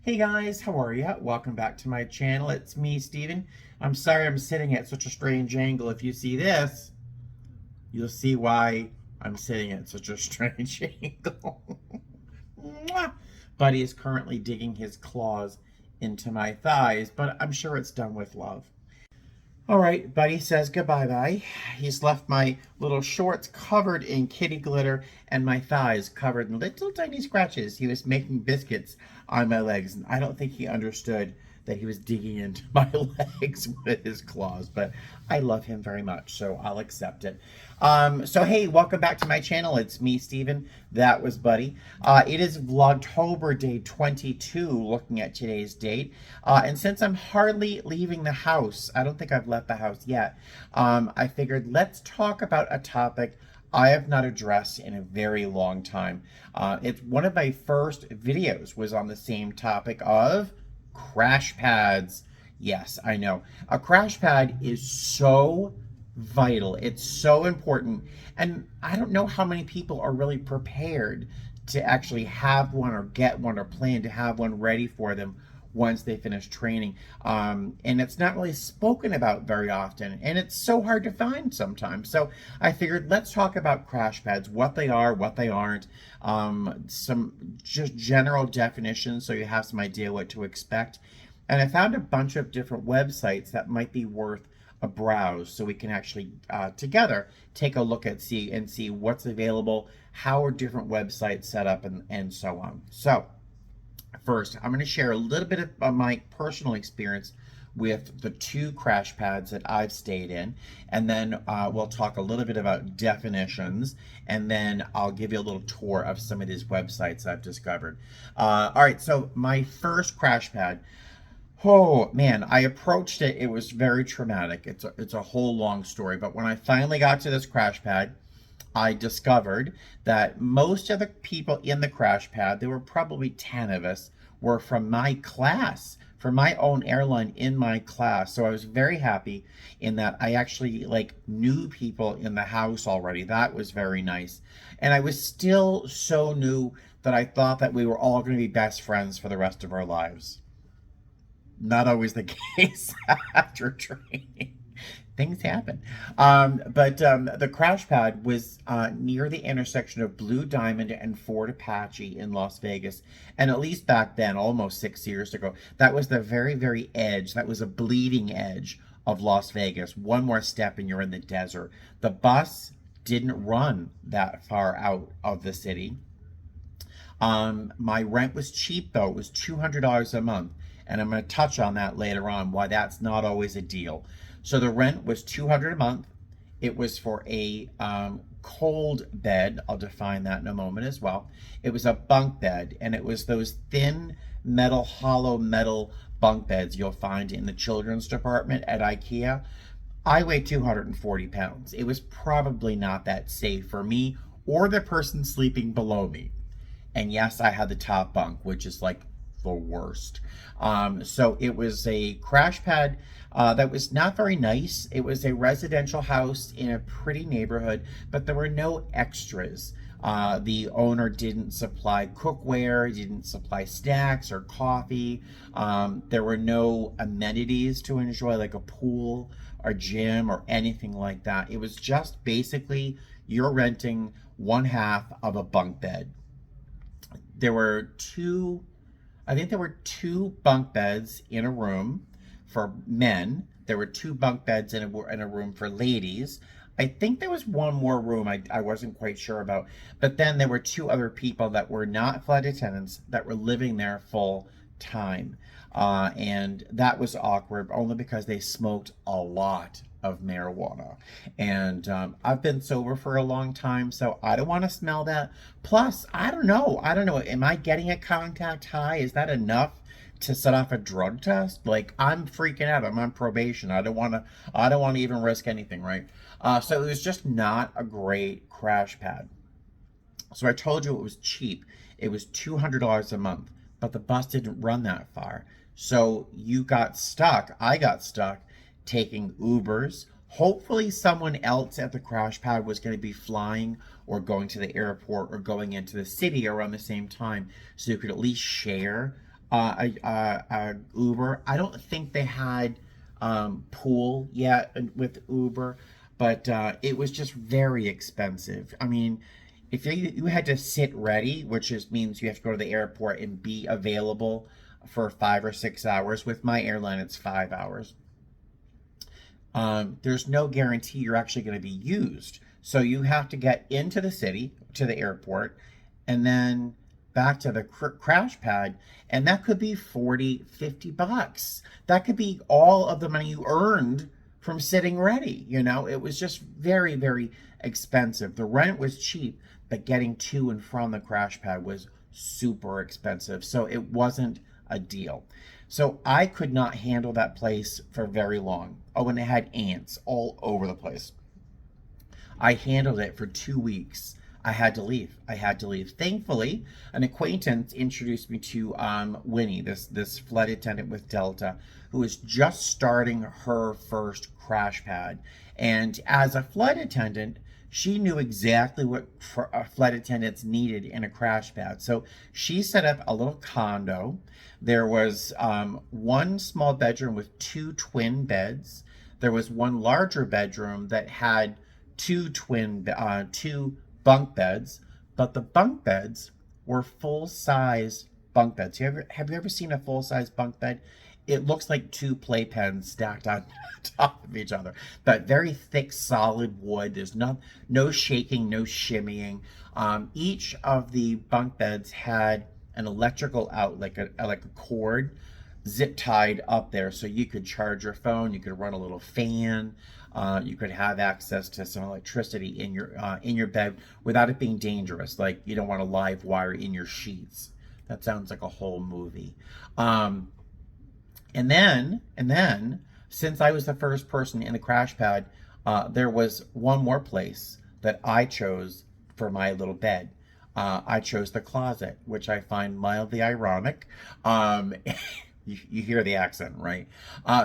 Hey guys, how are you? Welcome back to my channel. It's me, Steven. I'm sorry I'm sitting at such a strange angle. If you see this, you'll see why I'm sitting at such a strange angle. Mwah! Buddy is currently digging his claws into my thighs, but I'm sure it's done with love. All right, Buddy says goodbye-bye. He's left my little shorts covered in kitty glitter and my thighs covered in little tiny scratches. He was making biscuits on my legs, and I don't think he understood that he was digging into my legs with his claws, but I love him very much, so I'll accept it. So hey, welcome back to my channel. It's me, Steven. That was Buddy. It is Vlogtober day 22, looking at today's date. And since I'm hardly leaving the house, I don't think I've left the house yet, I figured let's talk about a topic I have not addressed in a very long time. It's one of my first videos was on the same topic of crash pads. Yes, I know. A crash pad is so vital. It's so important. And I don't know how many people are really prepared to actually have one or get one or plan to have one ready for them once they finish training. And it's not really spoken about very often, and it's so hard to find sometimes. So I figured let's talk about crash pads, what they are, what they aren't, some just general definitions so you have some idea what to expect. And I found a bunch of different websites that might be worth a browse so we can actually together take a look at see what's available, how are different websites set up, and so on. So first, I'm going to share a little bit of my personal experience with the two crash pads that I've stayed in, and then we'll talk a little bit about definitions, and then I'll give you a little tour of some of these websites I've discovered. All right, so my first crash pad, oh man, I approached it. It was very traumatic. It's a whole long story, but when I finally got to this crash pad, I discovered that most of the people in the crash pad, there were probably 10 of us, were from my class, from my own airline in my class. So I was very happy in that I actually knew people in the house already. That was very nice. And I was still so new that I thought that we were all going to be best friends for the rest of our lives. Not always the case after training. Things happen. But the crash pad was near the intersection of Blue Diamond and Fort Apache in Las Vegas. And at least back then, almost 6 years ago, that was the very, very edge. That was a bleeding edge of Las Vegas. One more step and you're in the desert. The bus didn't run that far out of the city. My rent was cheap, though. It was $200 a month. And I'm going to touch on that later on, why that's not always a deal. So the rent was $200 a month. It was for a cold bed. I'll define that in a moment as well. It was a bunk bed, and it was those thin metal, hollow metal bunk beds you'll find in the children's department at IKEA. I weigh 240 pounds. It was probably not that safe for me or the person sleeping below me. And yes, I had the top bunk, which is like the worst. So it was a crash pad that was not very nice. It was a residential house in a pretty neighborhood, but there were no extras. The owner didn't supply cookware, didn't supply snacks or coffee. There were no amenities to enjoy, like a pool or gym or anything like that. It was just basically you're renting one half of a bunk bed. There were I think there were two bunk beds in a room for men. There were two bunk beds in a room for ladies. I think there was one more room I wasn't quite sure about. But then there were two other people that were not flight attendants that were living there full time. And that was awkward only because they smoked a lot of marijuana. And I've been sober for a long time, so I don't want to smell that. Plus, I don't know. Am I getting a contact high? Is that enough to set off a drug test? Like, I'm freaking out. I'm on probation. I don't want to even risk anything, right? So it was just not a great crash pad. So I told you it was cheap. It was $200 a month, but the bus didn't run that far. So you got stuck. I got stuck taking Ubers. Hopefully someone else at the crash pad was going to be flying or going to the airport or going into the city around the same time, so you could at least share a Uber. I don't think they had pool yet with Uber, but it was just very expensive. I mean, if you had to sit ready, which is means you have to go to the airport and be available for 5 or 6 hours. With my airline, it's 5 hours. There's no guarantee you're actually going to be used. So you have to get into the city, to the airport, and then back to the crash pad. And that could be 40, $50. That could be all of the money you earned from sitting ready. It was just very, very expensive. The rent was cheap, but getting to and from the crash pad was super expensive. So it wasn't a deal. So I could not handle that place for very long. Oh, and it had ants all over the place. I handled it for 2 weeks. I had to leave. I had to leave. Thankfully, an acquaintance introduced me to Winnie, this flight attendant with Delta, who was just starting her first crash pad. And as a flight attendant, she knew exactly what flight attendants needed in a crash pad. So she set up a little condo. There was one small bedroom with two twin beds. There was one larger bedroom that had two bunk beds, but the bunk beds were full-size bunk beds. Have you ever seen a full-size bunk bed? It looks like two playpens stacked on top of each other, but very thick, solid wood. There's no shaking, no shimmying. Each of the bunk beds had an electrical out, like a cord zip tied up there, so you could charge your phone, you could run a little fan, you could have access to some electricity in your bed without it being dangerous. Like, you don't want a live wire in your sheets. That sounds like a whole movie. And then, since I was the first person in the crash pad, there was one more place that I chose for my little bed. I chose the closet, which I find mildly ironic. You hear the accent, right?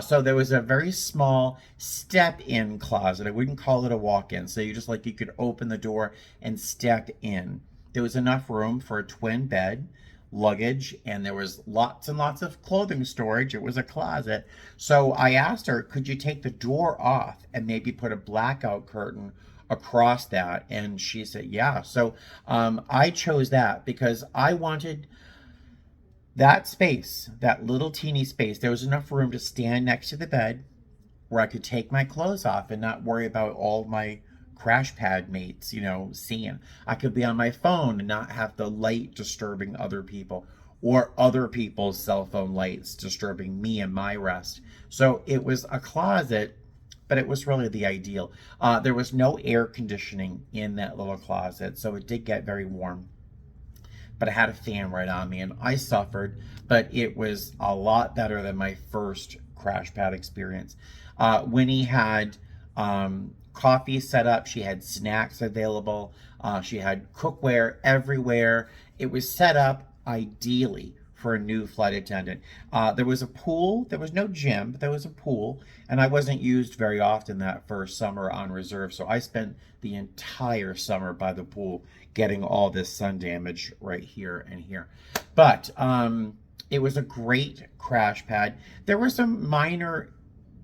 So there was a very small step-in closet. I wouldn't call it a walk-in. So you could open the door and step in. There was enough room for a twin bed, luggage, and there was lots and lots of clothing storage. It was a closet. So I asked her, could you take the door off and maybe put a blackout curtain across that? And she said, yeah. So I chose that because I wanted that space, that little teeny space. There was enough room to stand next to the bed where I could take my clothes off and not worry about all my crash pad mates, seeing. I could be on my phone and not have the light disturbing other people, or other people's cell phone lights disturbing me and my rest. So it was a closet, but it was really the ideal. There was no air conditioning in that little closet, so it did get very warm. But I had a fan right on me, and I suffered, but it was a lot better than my first crash pad experience. Winnie had coffee set up. She had snacks available. She had cookware everywhere. It was set up ideally for a new flight attendant. There was a pool. There was no gym, but there was a pool, and I wasn't used very often that first summer on reserve, so I spent the entire summer by the pool getting all this sun damage right here and here. But it was a great crash pad. There were some minor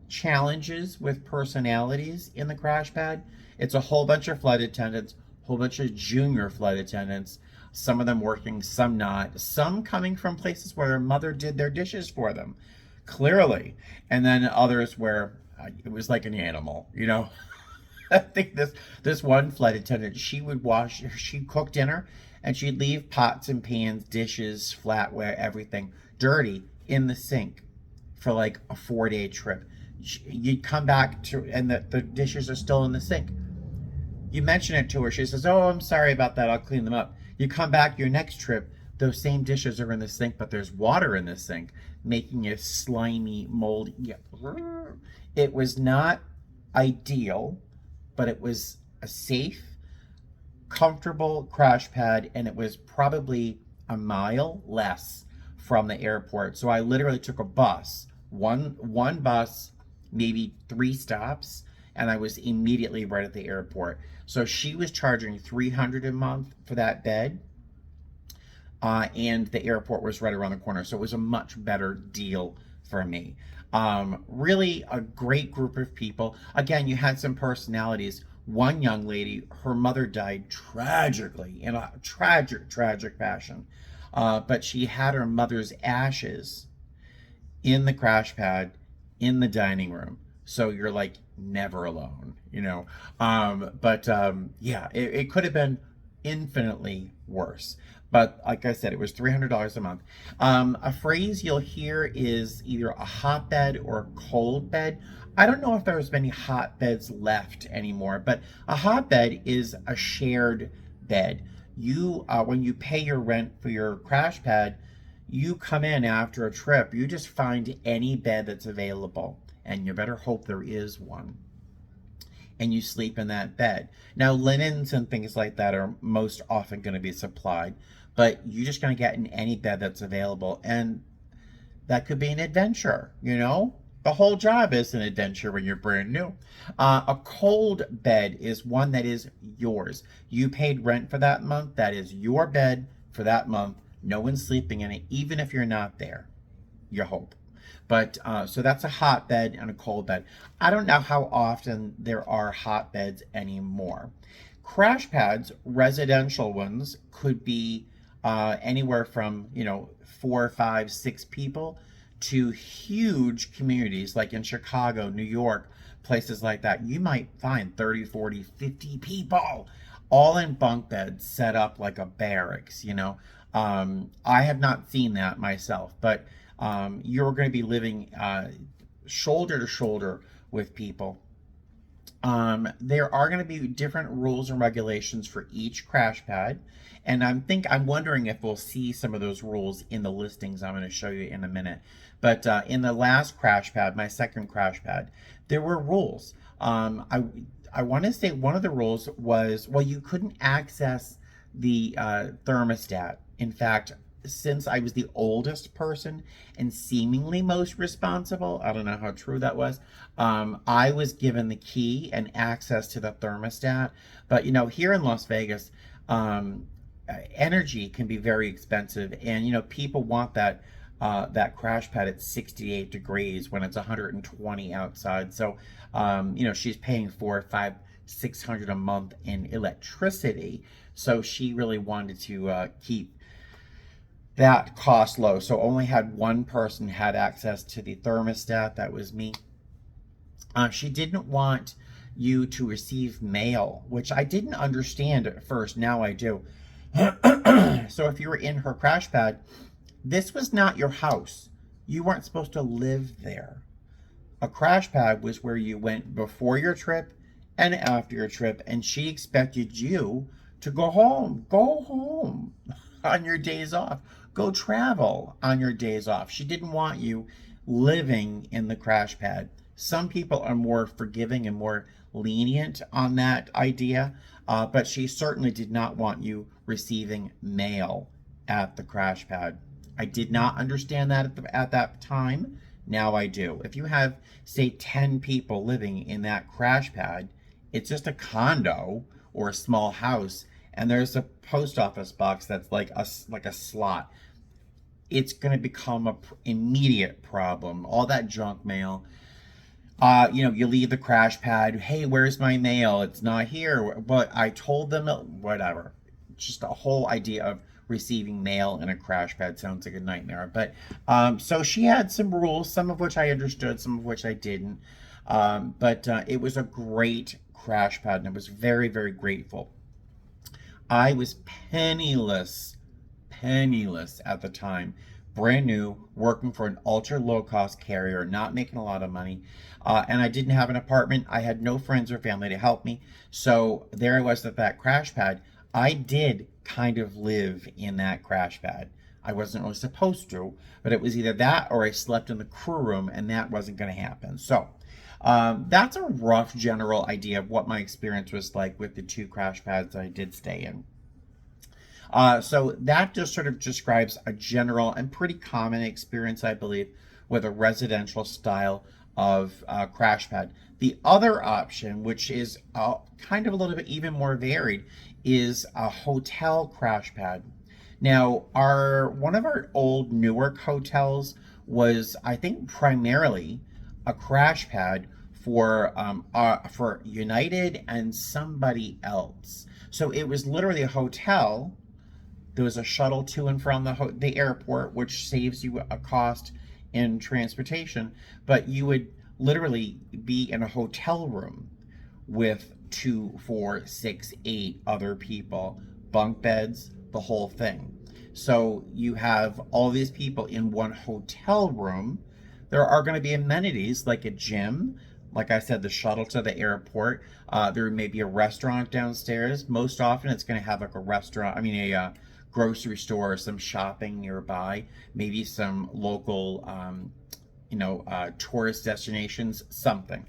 challenges with personalities in the crash pad. It's a whole bunch of flight attendants, a whole bunch of junior flight attendants, some of them working, some not, some coming from places where their mother did their dishes for them, clearly, and then others where it was like an animal, I think this one flight attendant, she'd cook dinner, and she'd leave pots and pans, dishes, flatware, everything dirty in the sink for like a 4-day trip. You'd come back and the dishes are still in the sink. You mention it to her, she says, oh, I'm sorry about that, I'll clean them up. You come back your next trip, those same dishes are in the sink, but there's water in the sink, making it slimy, moldy. It was not ideal, but it was a safe, comfortable crash pad, and it was probably a mile less from the airport. So I literally took a bus, one bus, maybe 3 stops, and I was immediately right at the airport. So she was charging $300 a month for that bed. and the airport was right around the corner. So it was a much better deal for me. Really a great group of people. Again, you had some personalities. One young lady, her mother died tragically in a tragic fashion. But she had her mother's ashes in the crash pad in the dining room. So you're like never alone, you know. Yeah, it could have been infinitely worse. But like I said, it was $300 a month. A phrase you'll hear is either a hotbed or a cold bed. I don't know if there's many hotbeds left anymore, but a hotbed is a shared bed. When you pay your rent for your crash pad, you come in after a trip, you just find any bed that's available, and you better hope there is one, and you sleep in that bed. Now, linens and things like that are most often going to be supplied, but you're just going to get in any bed that's available, and that could be an adventure, you know? The whole job is an adventure when you're brand new. A cold bed is one that is yours. You paid rent for that month. That is your bed for that month. No one's sleeping in it, even if you're not there. You hope. But so that's a hot bed and a cold bed. I don't know how often there are hot beds anymore. Crash pads, residential ones, could be anywhere from 4, 5, 6 people to huge communities like in Chicago, New York, places like that. You might find 30, 40, 50 people all in bunk beds set up like a barracks, you know. I have not seen that myself, but you're going to be living shoulder to shoulder with people. There are going to be different rules and regulations for each crash pad, and I'm wondering if we'll see some of those rules in the listings I'm going to show you in a minute. But in the last crash pad, my second crash pad, there were rules. I want to say one of the rules was, well, you couldn't access the thermostat. In fact, since I was the oldest person and seemingly most responsible, I don't know how true that was, I was given the key and access to the thermostat. But here in Las Vegas, energy can be very expensive, and people want that crash pad at 68 degrees when it's 120 outside. So she's paying 400, 500, 600 a month in electricity, so she really wanted to keep that cost low. So only had one person had access to the thermostat. That was me. She didn't want you to receive mail, which I didn't understand at first. Now I do. So if you were in her crash pad, this was not your house. You weren't supposed to live there. A crash pad was where you went before your trip and after your trip, and she expected you to go home on your days off. Go travel on your days off. She didn't want you living in the crash pad. Some people are more forgiving and more lenient on that idea, but she certainly did not want you receiving mail at the crash pad. I did not understand that at that time. Now I do. If you have, say, 10 people living in that crash pad, it's just a condo or a small house, and there's a post office box that's like a slot. It's going to become an immediate problem. All that junk mail. You leave the crash pad. Hey, where's my mail? It's not here. But I told them, whatever. Just a whole idea of receiving mail in a crash pad sounds like a nightmare. But so she had some rules, some of which I understood, some of which I didn't. But it was a great crash pad, and I was very, very grateful. I was penniless at the time, brand new, working for an ultra low cost carrier, not making a lot of money, and I didn't have an apartment. I had no friends or family to help me, so there I was at that crash pad. I did kind of live in that crash pad. I wasn't really supposed to, but it was either that or I slept in the crew room, and that wasn't going to happen. So that's a rough general idea of what my experience was like with the 2 crash pads I did stay in. So that just sort of describes a general and pretty common experience, I believe, with a residential style of crash pad. The other option, which is kind of a little bit even more varied, is a hotel crash pad. Now, one of our old Newark hotels was, I think, primarily a crash pad for United and somebody else. So it was literally a hotel. There was a shuttle to and from the airport, which saves you a cost in transportation. But you would literally be in a hotel room with 2, 4, 6, 8 other people, bunk beds, the whole thing. So you have all these people in one hotel room. There are going to be amenities like a gym, like I said, the shuttle to the airport. There may be a restaurant downstairs. Most often, it's going to have like a restaurant. I mean, a grocery store or some shopping nearby. Maybe some local, tourist destinations. Something.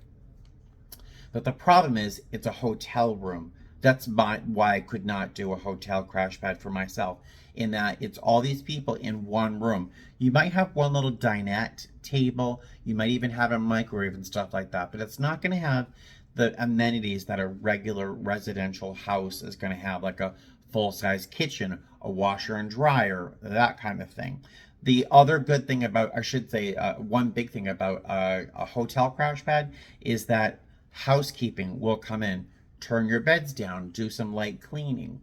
But the problem is, it's a hotel room. That's why I could not do a hotel crash pad for myself, in that it's all these people in one room. You might have one little dinette table, you might even have a microwave and stuff like that, but it's not going to have the amenities that a regular residential house is going to have, like a full-size kitchen, a washer and dryer, that kind of thing. The other good thing about, I should say, one big thing about a hotel crash pad is that housekeeping will come in, turn your beds down, do some light cleaning.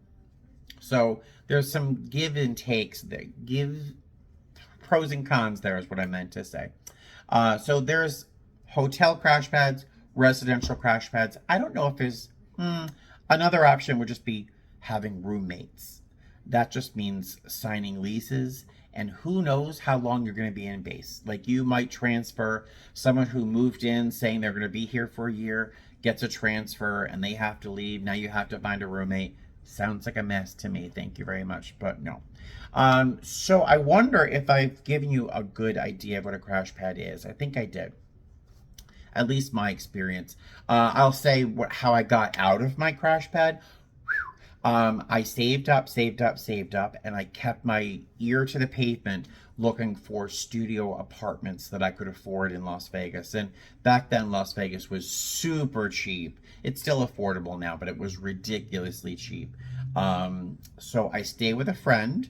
So there's some give and takes that give pros and cons there is what I meant to say. So there's hotel crash pads, residential crash pads. I don't know if there's another option would just be having roommates. That just means signing leases, and who knows how long you're going to be in base. Like, you might transfer someone who moved in saying they're going to be here for a year, gets a transfer, and they have to leave. Now you have to find a roommate. Sounds like a mess to me. Thank you very much, but no. So I wonder if I've given you a good idea of what a crash pad is. I think I did. At least my experience. I'll say how I got out of my crash pad. I saved up, and I kept my ear to the pavement looking for studio apartments that I could afford in Las Vegas. And back then, Las Vegas was super cheap. It's still affordable now, but it was ridiculously cheap. So I stayed with a friend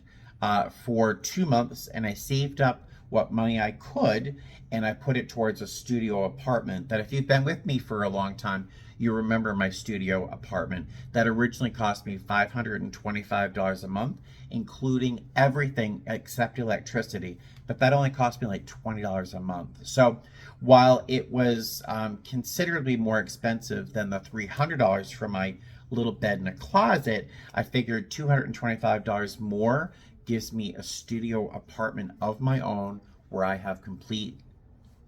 for 2 months, and I saved up what money I could, and I put it towards a studio apartment that, if you've been with me for a long time, you remember my studio apartment that originally cost me $525 a month, including everything except electricity. But that only cost me like $20 a month. So while it was considerably more expensive than the $300 for my little bed and a closet, I figured $225 more gives me a studio apartment of my own where I have complete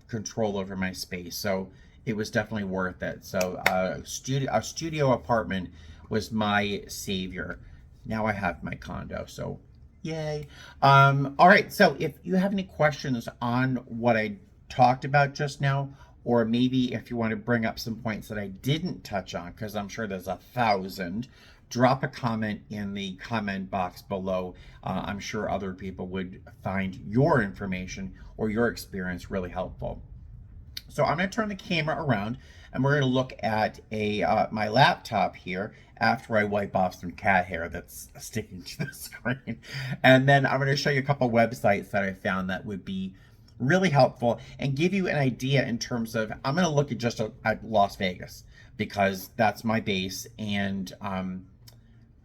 control over my space. So it was definitely worth it. So a studio apartment was my savior. Now I have my condo, so yay. All right, so if you have any questions on what I talked about just now, or maybe if you want to bring up some points that I didn't touch on, because I'm sure there's 1,000, drop a comment in the comment box below. I'm sure other people would find your information or your experience really helpful. So I'm going to turn the camera around, and we're going to look at my laptop here after I wipe off some cat hair that's sticking to the screen. And then I'm going to show you a couple websites that I found that would be really helpful and give you an idea in terms of, I'm going to look at just at Las Vegas because that's my base, and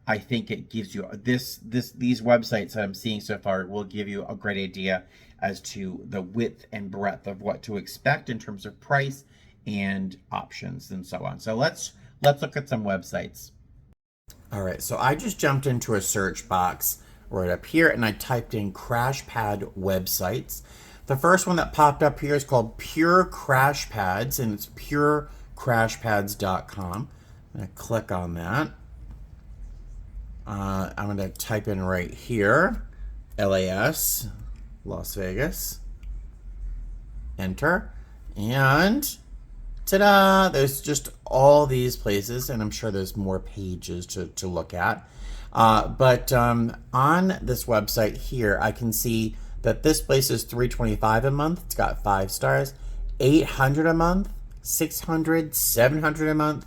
I think it gives you these websites that I'm seeing so far will give you a great idea as to the width and breadth of what to expect in terms of price and options and so on. So let's look at some websites. All right, so I just jumped into a search box right up here, and I typed in crash pad websites. The first one that popped up here is called Pure Crash Pads, and it's purecrashpads.com. I'm going to click on that. I'm going to type in right here, LAS, Las Vegas, enter, and ta-da, there's just all these places, and I'm sure there's more pages to look at. But on this website here, I can see that this place is $325 a month. It's got 5 stars, $800 a month, $600, $700 a month,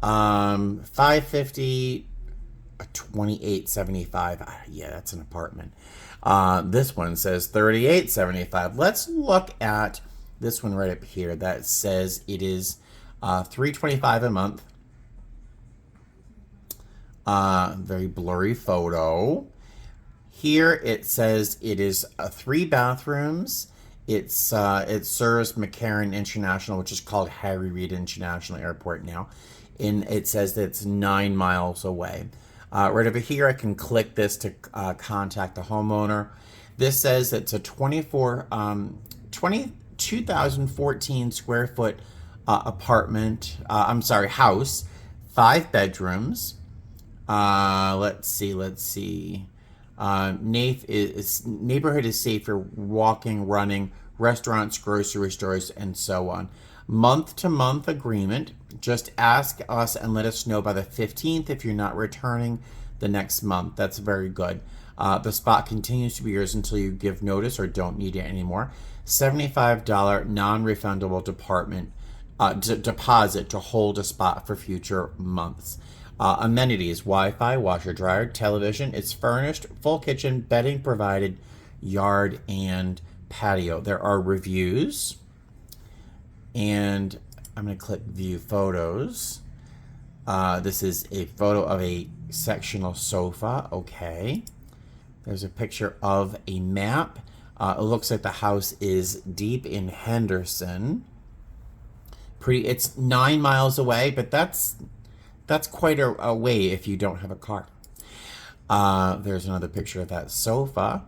$550, a 2875. Yeah, that's an apartment. This one says 3875. Let's look at this one right up here that says it is $325 a month. Very blurry photo. Here it says it is 3 bathrooms. It serves McCarran International, which is called Harry Reid International Airport now. And it says that it's 9 miles away. Right over here, I can click this to contact the homeowner. This says it's a 2014 square foot apartment. House, 5 bedrooms. Let's see. Neighborhood is safe for walking, running, restaurants, grocery stores, and so on. Month-to-month agreement. Just ask us and let us know by the 15th if you're not returning the next month. That's very good. The spot continues to be yours until you give notice or don't need it anymore. $75 non-refundable deposit to hold a spot for future months. Amenities, Wi-Fi, washer, dryer, television. It's furnished, full kitchen, bedding provided, yard, and patio. There are reviews. And I'm going to click view photos. This is a photo of a sectional sofa. Okay. There's a picture of a map. It looks like the house is deep in Henderson. It's 9 miles away, but that's quite a way if you don't have a car. There's another picture of that sofa.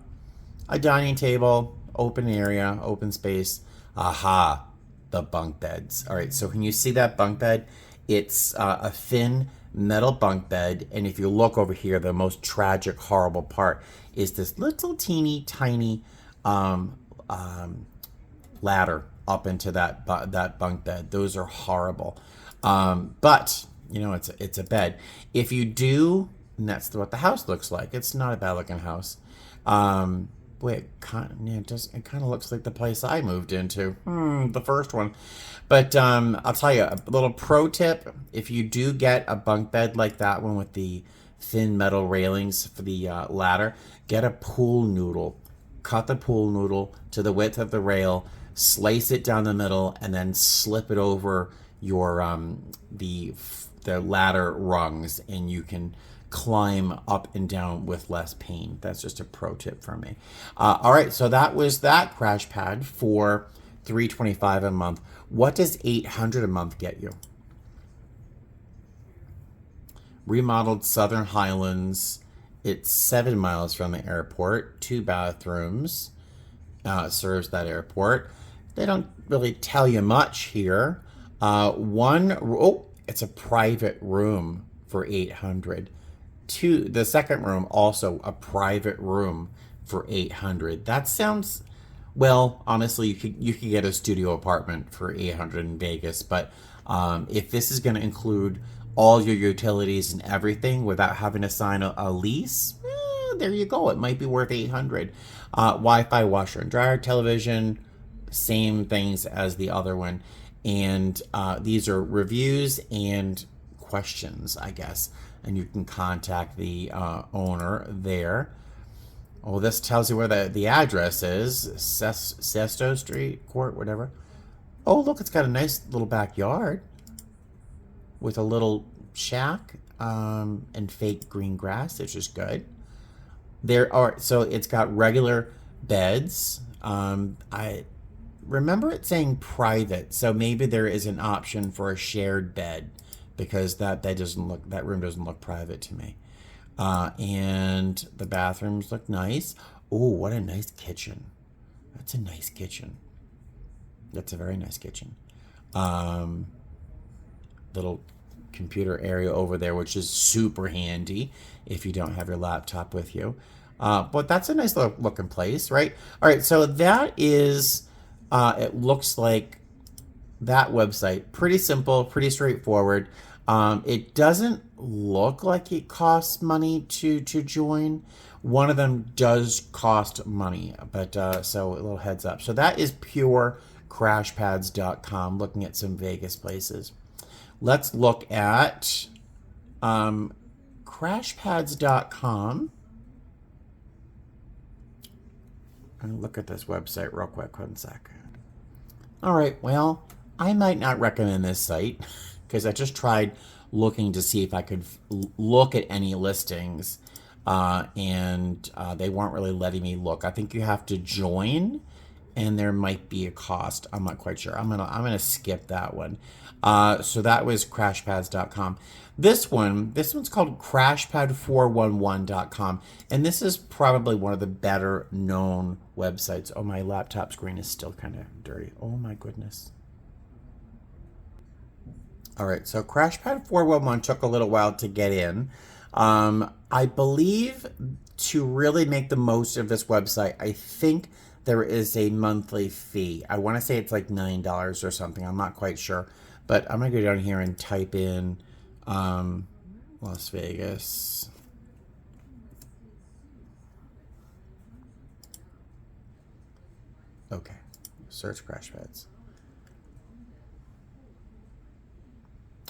A dining table, open area, open space. Aha, the bunk beds. All right, so can you see that bunk bed? It's a thin metal bunk bed. And if you look over here, the most tragic, horrible part is this little teeny tiny ladder up into that bunk bed. Those are horrible. But you know, it's a bed. If you do, and that's what the house looks like. It's not a bad looking house. It kind of looks like the place I moved into, the first one. But I'll tell you a little pro tip: if you do get a bunk bed like that one with the thin metal railings for the ladder, get a pool noodle. Cut the pool noodle to the width of the rail, slice it down the middle, and then slip it over your the ladder rungs, and you can climb up and down with less pain. That's just a pro tip for me. All right, so that was that crash pad for $325 a month. What does $800 a month get you? Remodeled Southern Highlands. It's 7 miles from the airport. 2 bathrooms. Serves that airport. They don't really tell you much here. It's a private room for $800. The second room, also a private room for $800. That sounds, well, honestly, you could get a studio apartment for $800 in Vegas, but if this is going to include all your utilities and everything without having to sign a lease, there you go. It might be worth $800. Wi-Fi, washer and dryer, television, same things as the other one. And these are reviews and questions, I guess. And you can contact the owner there. Oh, this tells you where the address is. Sesto Street, Court, whatever. Oh, look, it's got a nice little backyard with a little shack and fake green grass, which is good. So it's got regular beds. I remember it saying private, so maybe there is an option for a shared bed, because that room doesn't look private to me. And the bathrooms look nice. Oh, what a nice kitchen. That's a nice kitchen. That's a very nice kitchen. Little computer area over there, which is super handy if you don't have your laptop with you. But that's a nice little looking place, right? All right, so that is, it looks like that website. Pretty simple, pretty straightforward. It doesn't look like it costs money to join. One of them does cost money, but so a little heads up. So that is pure crashpads.com, looking at some Vegas places. Let's look at crashpads.com. And look at this website real quick, 1 second. All right, well, I might not recommend this site because I just tried looking to see if I could look at any listings, and they weren't really letting me look. I think you have to join, and there might be a cost. I'm not quite sure. I'm gonna skip that one. So that was crashpads.com. This one's called crashpad411.com, and this is probably one of the better known websites. Oh, my laptop screen is still kind of dirty. Oh my goodness. All right, so crashpad411 took a little while to get in. I believe to really make the most of this website, I think there is a monthly fee. I want to say it's like $9 or something. I'm not quite sure. But I'm going to go down here and type in Las Vegas. Okay, search crashpads.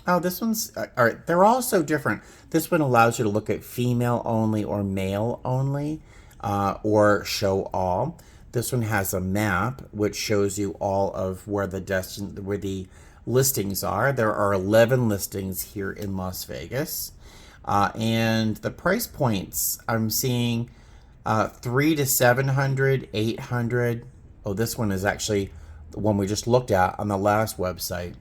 Oh, this one's, all right, they're all so different. This one allows you to look at female only or male only, or show all. This one has a map which shows you all of where the listings are. There are 11 listings here in Las Vegas. And the price points, I'm seeing 3 to 700, 800. Oh, this one is actually the one we just looked at on the last website.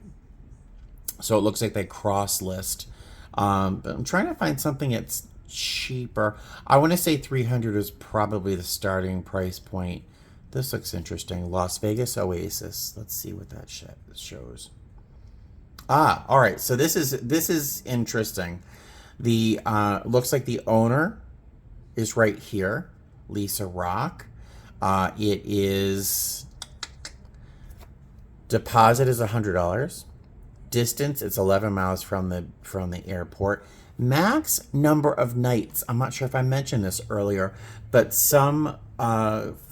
So it looks like they cross list. But I'm trying to find something that's cheaper. I want to say 300 is probably the starting price point. This looks interesting. Las Vegas Oasis. Let's see what that shows. Ah, all right. So this is interesting. The looks like the owner is right here, Lisa Rock. It is deposit is $100. Distance, it's 11 miles from the airport. Max number of nights. I'm not sure if I mentioned this earlier, but some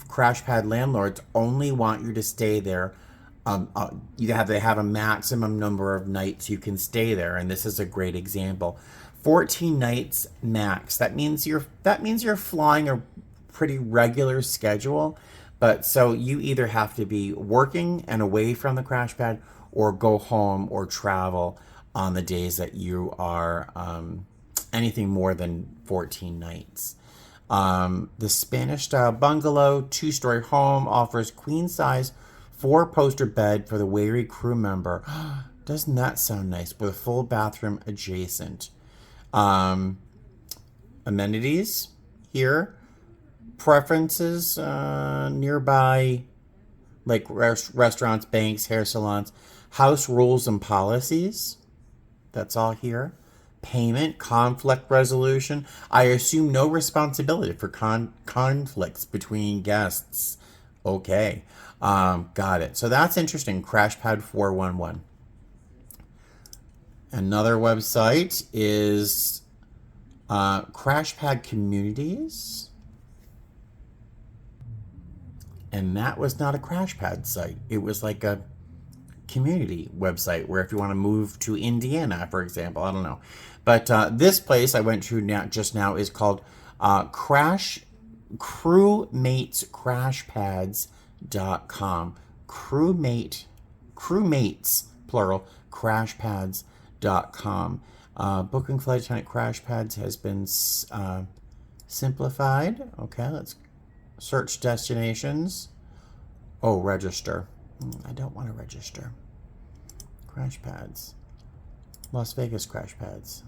crash pad landlords only want you to stay there. They have a maximum number of nights you can stay there, and this is a great example. 14 nights max. That means you're flying a pretty regular schedule, but so you either have to be working and away from the crash pad, or go home or travel on the days that you are anything more than 14 nights. The Spanish-style bungalow, 2-story home, offers queen-size 4-poster bed for the weary crew member. Doesn't that sound nice? With a full bathroom adjacent. Amenities here. Preferences nearby, like restaurants, banks, hair salons. House rules and policies. That's all here. Payment, conflict resolution. I assume no responsibility for conflicts between guests. Okay. Got it. So that's interesting. Crashpad 411. Another website is Crashpad Communities. And that was not a Crashpad site. It was like a community website where if you want to move to Indiana, for example, I don't know. But this place I went to just now is called crewmatescrashpads.com. Crewmates, plural, crashpads.com. Booking flight attendant crash pads has been simplified. Okay, let's search destinations. Oh, register. I don't want to register. Crash pads. Las Vegas crash pads.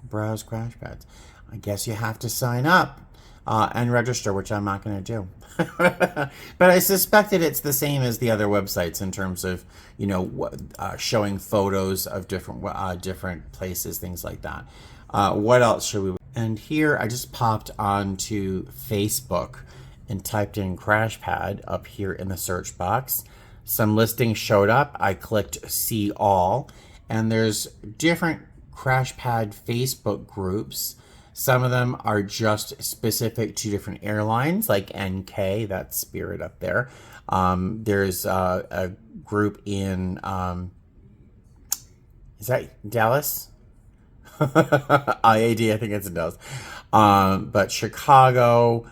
Browse crash pads. I guess you have to sign up and register, which I'm not going to do. But I suspected it's the same as the other websites in terms of, you know, showing photos of different places, things like that. What else should we? And here I just popped onto Facebook and typed in crash pad up here in the search box. Some listings showed up. I clicked see all, and there's different crash pad Facebook groups. Some of them are just specific to different airlines, like NK, that's Spirit up there. There's a group in Is that Dallas? IAD, I think it's in Dallas. But Chicago,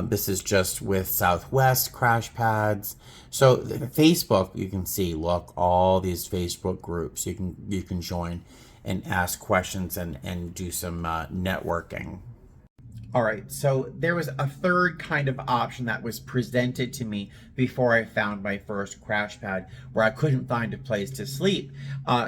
this is just with Southwest crash pads. So Facebook, you can see, look, all these Facebook groups you can join and ask questions and do some networking. All right, so there was a third kind of option that was presented to me before I found my first crash pad where I couldn't find a place to sleep.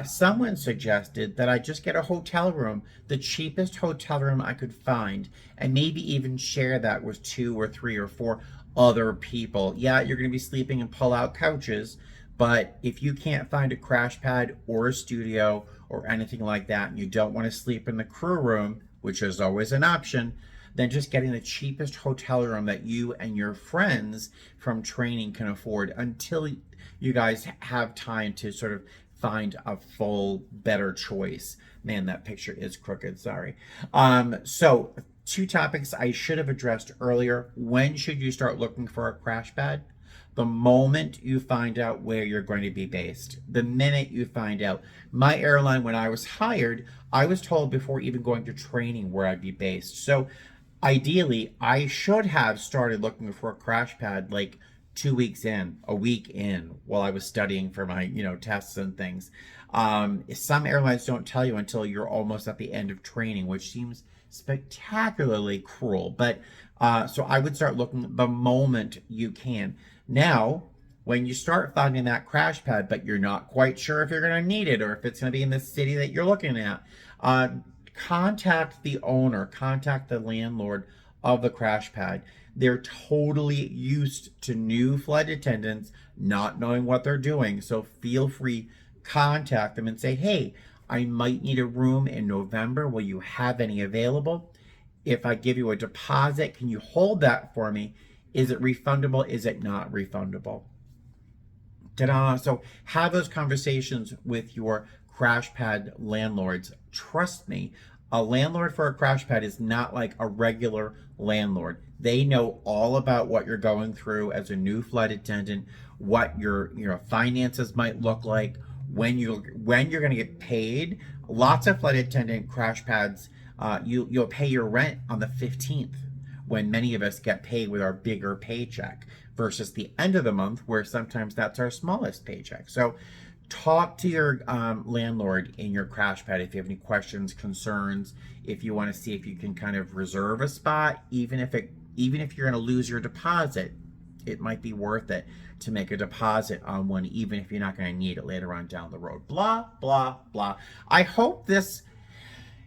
Someone suggested that I just get a hotel room, the cheapest hotel room I could find, and maybe even share that with 2 or 3 or 4 other people. Yeah, you're going to be sleeping in pull-out couches, but if you can't find a crash pad or a studio or anything like that, and you don't want to sleep in the crew room, which is always an option, than just getting the cheapest hotel room that you and your friends from training can afford until you guys have time to sort of find a full better choice. Man, that picture is crooked, sorry. So 2 topics I should have addressed earlier. When should you start looking for a crash pad? The moment you find out where you're going to be based, the minute you find out. My airline, when I was hired, I was told before even going to training where I'd be based. So ideally, I should have started looking for a crash pad like 2 weeks in, a week in, while I was studying for my, tests and things. Some airlines don't tell you until you're almost at the end of training, which seems spectacularly cruel. But so I would start looking the moment you can. Now, when you start finding that crash pad, but you're not quite sure if you're going to need it or if it's going to be in the city that you're looking at, uh, contact the owner, contact the landlord of the crash pad. They're totally used to new flight attendants not knowing what they're doing. So feel free, contact them and say, hey, I might need a room in November. Will you have any available? If I give you a deposit, can you hold that for me? Is it refundable? Is it not refundable? Ta-da. So have those conversations with your crash pad landlords. Trust me, a landlord for a crash pad is not like a regular landlord. They know all about what you're going through as a new flight attendant, what your finances might look like, when you're going to get paid. Lots of flight attendant crash pads, you'll pay your rent on the 15th, when many of us get paid with our bigger paycheck versus the end of the month where sometimes that's our smallest paycheck. So talk to your landlord in your crash pad if you have any questions, concerns, if you want to see if you can kind of reserve a spot, even if you're going to lose your deposit, it might be worth it to make a deposit on one, even if you're not going to need it later on down the road. Blah, blah, blah. I hope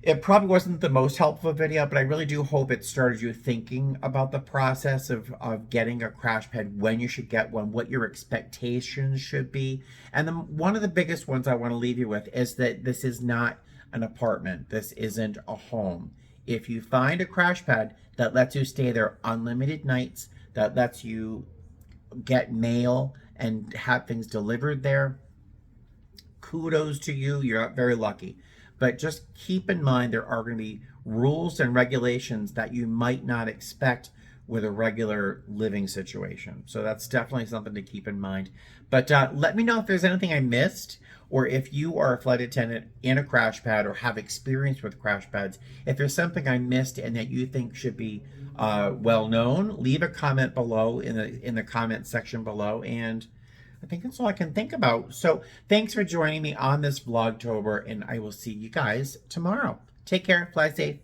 it probably wasn't the most helpful video, but I really do hope it started you thinking about the process of getting a crash pad, when you should get one, what your expectations should be. And then one of the biggest ones I want to leave you with is that this is not an apartment. This isn't a home. If you find a crash pad that lets you stay there unlimited nights, that lets you get mail and have things delivered there, kudos to you. You're very lucky. But just keep in mind there are going to be rules and regulations that you might not expect with a regular living situation. So that's definitely something to keep in mind. But let me know if there's anything I missed, or if you are a flight attendant in a crash pad or have experience with crash pads. If there's something I missed and that you think should be well known, leave a comment below in the comment section below. And I think that's all I can think about. So thanks for joining me on this Vlogtober, and I will see you guys tomorrow. Take care. Fly safe.